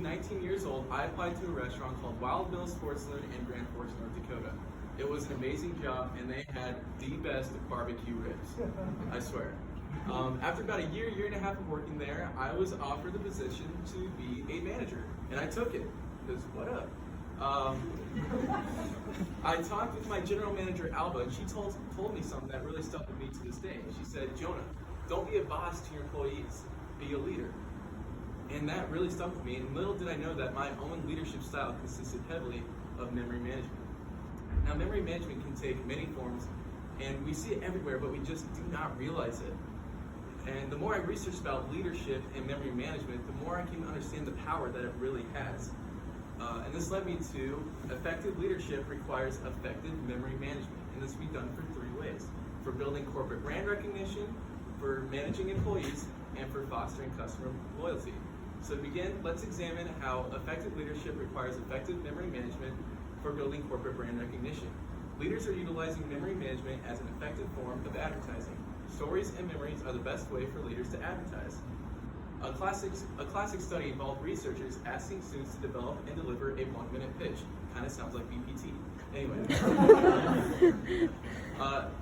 19 years old, I applied to a restaurant called Wild Bill Sports Saloon in Grand Forks, North Dakota. It was an amazing job, and they had the best barbecue ribs, I swear. After about a year and a half of working there, I was offered the position to be a manager, and I took it, because what up? I talked with my general manager, Alba, and she told me something that really stuck with me to this day. She said, Jonah, don't be a boss to your employees, be a leader. And that really stuck with me, and little did I know that my own leadership style consisted heavily of memory management. Now, memory management can take many forms, and we see it everywhere, but we just do not realize it. And the more I researched about leadership and memory management, the more I came to understand the power that it really has. And this led me to effective leadership requires effective memory management, and this can be done for 3 ways: for building corporate brand recognition, for managing employees, and for fostering customer loyalty. So to begin, let's examine how effective leadership requires effective memory management for building corporate brand recognition. Leaders are utilizing memory management as an effective form of advertising. Stories and memories are the best way for leaders to advertise. A classic study involved researchers asking students to develop and deliver a 1-minute pitch. Kind of sounds like BPT. Anyway.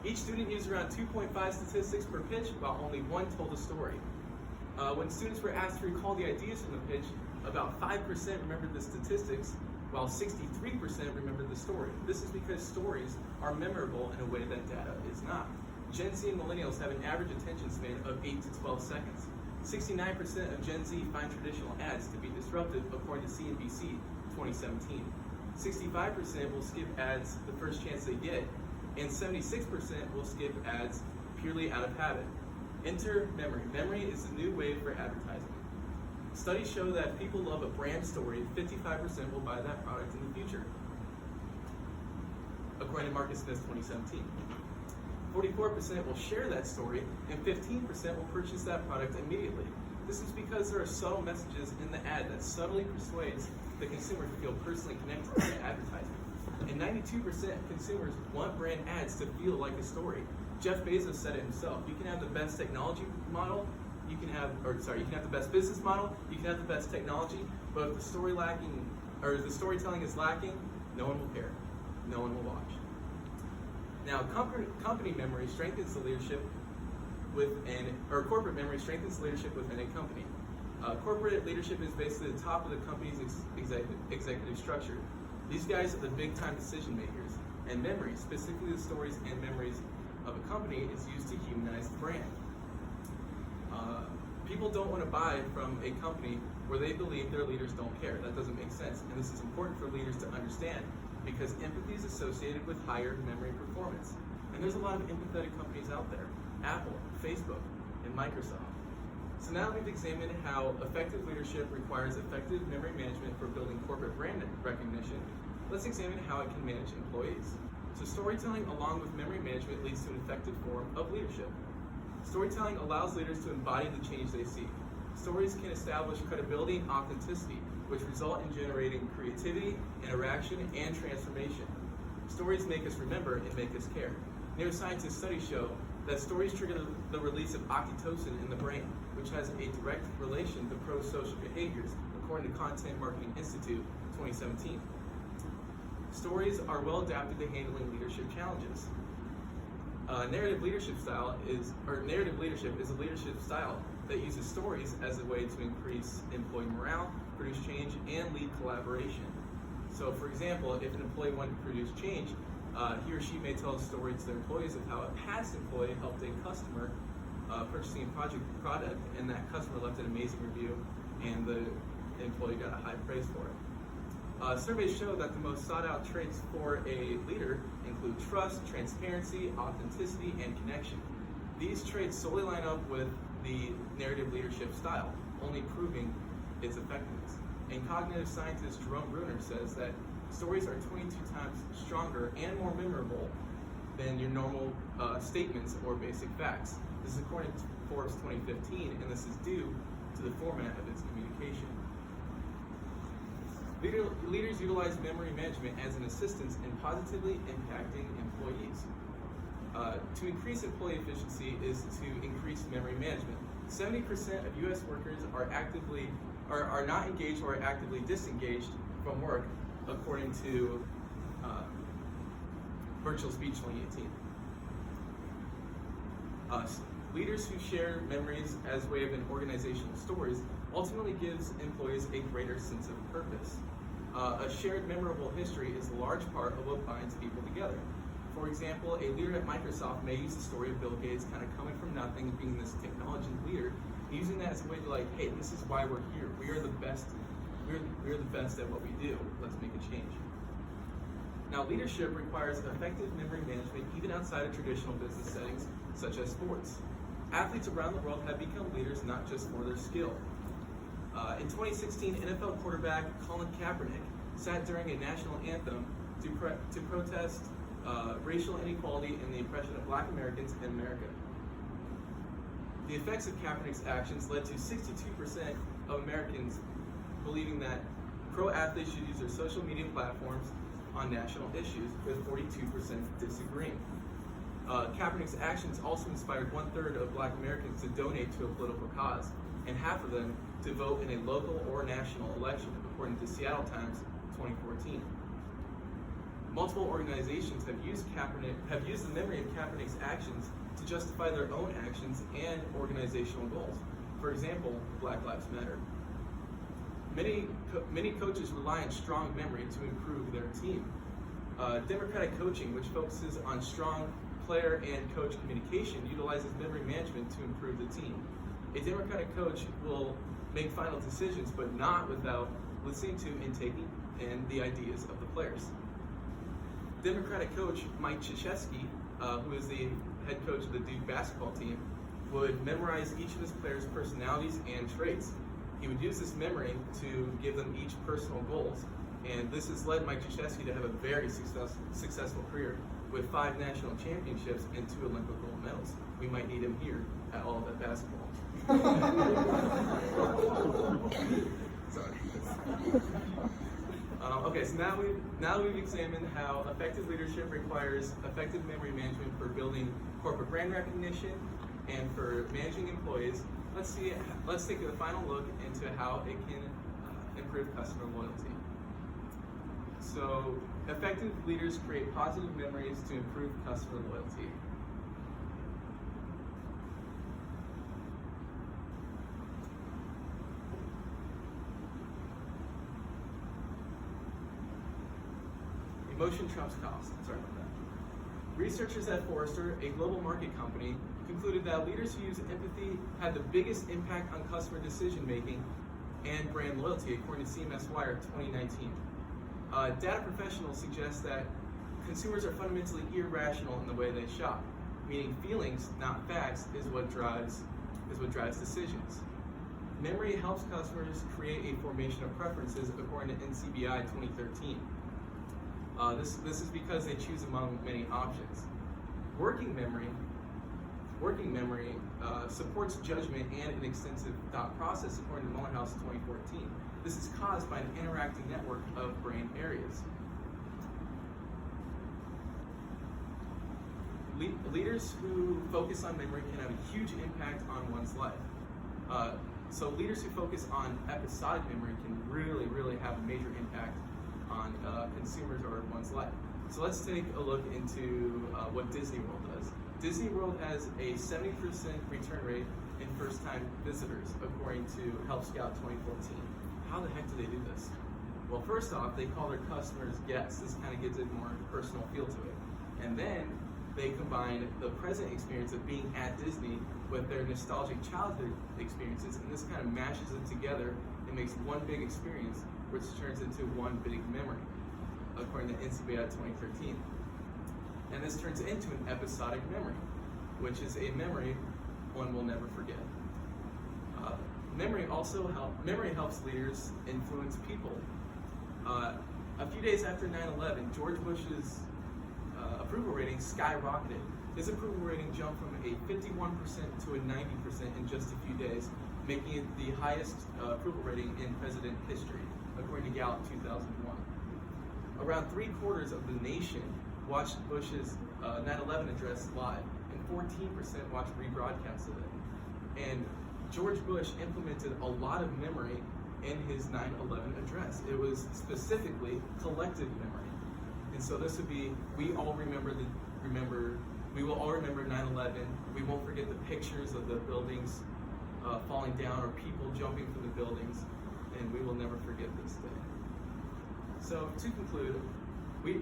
Each student used around 2.5 statistics per pitch, while only 1 told a story. When students were asked to recall the ideas from the pitch, about 5% remembered the statistics, while 63% remembered the story. This is because stories are memorable in a way that data is not. Gen Z and millennials have an average attention span of 8 to 12 seconds. 69% of Gen Z find traditional ads to be disruptive, according to CNBC 2017. 65% will skip ads the first chance they get, and 76% will skip ads purely out of habit. Enter memory. Memory is the new wave for advertising. Studies show that people love a brand story, 55% will buy that product in the future, according to Market Smith 2017. 44% will share that story, and 15% will purchase that product immediately. This is because there are subtle messages in the ad that subtly persuades the consumer to feel personally connected to the advertisement. And 92% of consumers want brand ads to feel like a story. Jeff Bezos said it himself: you can have the best technology model, you can have the best business model, you can have the best technology, but if the storytelling is lacking, no one will care, no one will watch. Now, company memory strengthens the leadership corporate memory strengthens leadership within a company. Corporate leadership is basically the top of the company's executive structure. These guys are the big-time decision makers, and memory, specifically the stories and memories of a company, is used to humanize the brand. People don't want to buy from a company where they believe their leaders don't care. That doesn't make sense, and this is important for leaders to understand, because empathy is associated with higher memory performance. And there's a lot of empathetic companies out there: Apple, Facebook, and Microsoft. So now we've examined how effective leadership requires effective memory management for building corporate brand recognition. Let's examine how it can manage employees. So storytelling along with memory management leads to an effective form of leadership. Storytelling allows leaders to embody the change they seek. Stories can establish credibility and authenticity, which result in generating creativity, interaction, and transformation. Stories make us remember and make us care. Neuroscientists studies show that stories trigger the release of oxytocin in the brain, which has a direct relation to pro-social behaviors, according to Content Marketing Institute 2017. Stories are well adapted to handling leadership challenges. Narrative leadership is a leadership style that uses stories as a way to increase employee morale, produce change, and lead collaboration. So, for example, if an employee wanted to produce change, he or she may tell a story to their employees of how a past employee helped a customer purchasing a product, and that customer left an amazing review, and the employee got a high praise for it. Surveys show that the most sought-out traits for a leader include trust, transparency, authenticity, and connection. These traits solely line up with the narrative leadership style, only proving its effectiveness. And cognitive scientist Jerome Bruner says that stories are 22 times stronger and more memorable than your normal statements or basic facts. This is according to Forbes 2015, and this is due to the format of its communication. Leaders utilize memory management as an assistance in positively impacting employees. To increase employee efficiency is to increase memory management. 70% of U.S. workers are actively are not engaged or are actively disengaged from work, according to Virtual Speech 2018. Leaders who share memories as way of an organizational stories ultimately gives employees a greater sense of purpose. A shared memorable history is a large part of what binds people together. For example, a leader at Microsoft may use the story of Bill Gates kind of coming from nothing, being this technology leader, using that as a way to like, hey, this is why we're here. We are the best. We're the best at what we do. Let's make a change. Now, leadership requires effective memory management even outside of traditional business settings, such as sports. Athletes around the world have become leaders not just for their skill. In 2016, NFL quarterback Colin Kaepernick sat during a national anthem to protest racial inequality and the oppression of Black Americans in America. The effects of Kaepernick's actions led to 62% of Americans believing that pro athletes should use their social media platforms on national issues, with 42% disagreeing. Kaepernick's actions also inspired 1/3 of Black Americans to donate to a political cause, and half of them to vote in a local or national election, according to Seattle Times 2014. Multiple organizations have used the memory of Kaepernick's actions to justify their own actions and organizational goals. For example, Black Lives Matter. Many coaches rely on strong memory to improve their team. Democratic coaching, which focuses on strong player and coach communication, utilizes memory management to improve the team. A Democratic coach will make final decisions, but not without listening to and taking in the ideas of the players. Democratic coach Mike Krzyzewski, who is the head coach of the Duke basketball team, would memorize each of his players' personalities and traits. He would use this memory to give them each personal goals, and this has led Mike Krzyzewski to have a very successful career with 5 national championships and 2 Olympic gold medals. We might need him here at All That Basketball. Sorry. Okay, so now we've examined how effective leadership requires effective memory management for building corporate brand recognition and for managing employees. Let's take a final look into how it can improve customer loyalty. So, effective leaders create positive memories to improve customer loyalty. Emotion trumps cost. Sorry about that. Researchers at Forrester, a global market company, concluded that leaders who use empathy had the biggest impact on customer decision making and brand loyalty, according to CMS Wire 2019. Data professionals suggest that consumers are fundamentally irrational in the way they shop, meaning feelings, not facts, is what drives decisions. Memory helps customers create a formation of preferences, according to NCBI 2013. This is because they choose among many options. Working memory supports judgment and an extensive thought process, according to Morehouse 2014. This is caused by an interacting network of brain areas. Leaders who focus on memory can have a huge impact on one's life. So leaders who focus on episodic memory can really have a major impact on consumers or one's life. So let's take a look into what Disney World does. Disney World has a 70% return rate in first-time visitors, according to Help Scout 2014. How the heck do they do this? Well, first off, they call their customers guests. This kind of gives a more personal feel to it. And then they combine the present experience of being at Disney with their nostalgic childhood experiences, and this kind of mashes it together and makes one big experience, which turns into one big memory, according to NCBI 2013. And this turns into an episodic memory, which is a memory one will never forget. Memory helps leaders influence people. A few days after 9/11, George Bush's approval rating skyrocketed. His approval rating jumped from a 51% to a 90% in just a few days, making it the highest approval rating in president history, according to Gallup 2001. Around 3/4 of the nation watched Bush's 9/11 address live, and 14% watched rebroadcasts of it. And George Bush implemented a lot of memory in his 9/11 address. It was specifically collective memory. And so this would be, we will all remember 9/11. We won't forget the pictures of the buildings falling down or people jumping from the buildings, and we will never forget this day. So to conclude,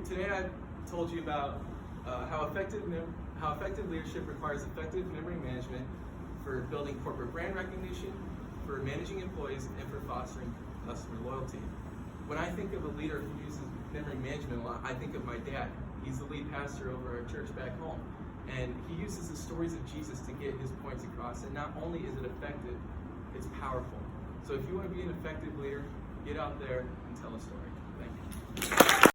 today I told you about how effective leadership requires effective memory management for building corporate brand recognition, for managing employees, and for fostering customer loyalty. When I think of a leader who uses memory management a lot, I think of my dad. He's the lead pastor over our church back home. And he uses the stories of Jesus to get his points across. And not only is it effective, it's powerful. So if you want to be an effective leader, get out there and tell a story. Thank you.